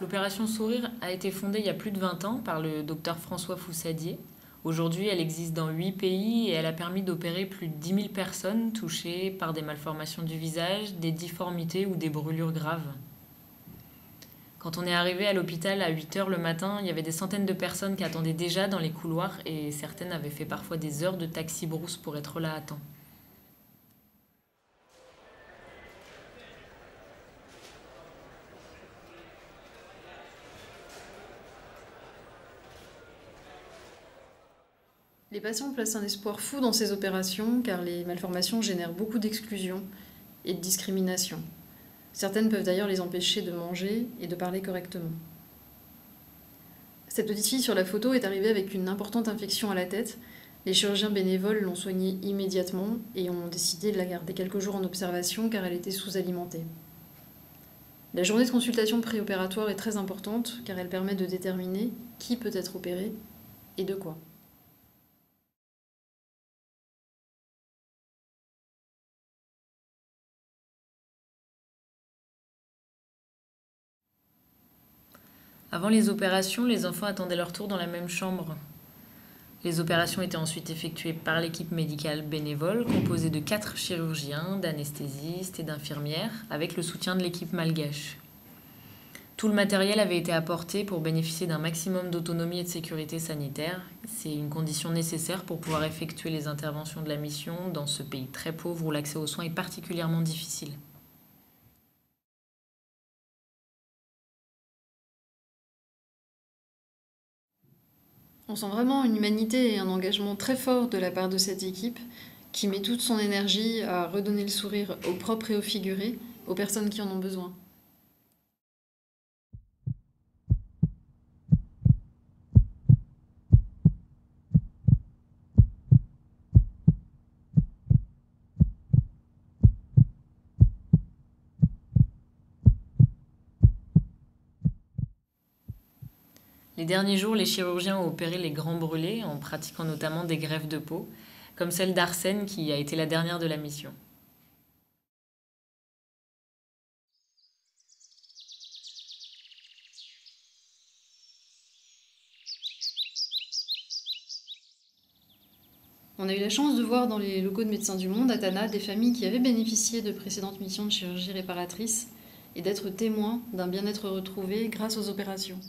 L'opération Sourire a été fondée il y a plus de 20 ans par le docteur François Foussadier. Aujourd'hui, elle existe dans 8 pays et elle a permis d'opérer plus de 10 000 personnes touchées par des malformations du visage, des difformités ou des brûlures graves. Quand on est arrivé à l'hôpital à 8 heures le matin, il y avait des centaines de personnes qui attendaient déjà dans les couloirs et certaines avaient fait parfois des heures de taxi-brousse pour être là à temps. Les patients placent un espoir fou dans ces opérations car les malformations génèrent beaucoup d'exclusion et de discrimination. Certaines peuvent d'ailleurs les empêcher de manger et de parler correctement. Cette petite fille sur la photo est arrivée avec une importante infection à la tête. Les chirurgiens bénévoles l'ont soignée immédiatement et ont décidé de la garder quelques jours en observation car elle était sous-alimentée. La journée de consultation préopératoire est très importante car elle permet de déterminer qui peut être opéré et de quoi. Avant les opérations, les enfants attendaient leur tour dans la même chambre. Les opérations étaient ensuite effectuées par l'équipe médicale bénévole, composée de 4 chirurgiens, d'anesthésistes et d'infirmières, avec le soutien de l'équipe malgache. Tout le matériel avait été apporté pour bénéficier d'un maximum d'autonomie et de sécurité sanitaire. C'est une condition nécessaire pour pouvoir effectuer les interventions de la mission dans ce pays très pauvre où l'accès aux soins est particulièrement difficile. On sent vraiment une humanité et un engagement très fort de la part de cette équipe qui met toute son énergie à redonner le sourire aux propres et aux figurés, aux personnes qui en ont besoin. Les derniers jours, les chirurgiens ont opéré les grands brûlés en pratiquant notamment des greffes de peau, comme celle d'Arsène qui a été la dernière de la mission. On a eu la chance de voir dans les locaux de Médecins du Monde, à Tana, des familles qui avaient bénéficié de précédentes missions de chirurgie réparatrice et d'être témoins d'un bien-être retrouvé grâce aux opérations.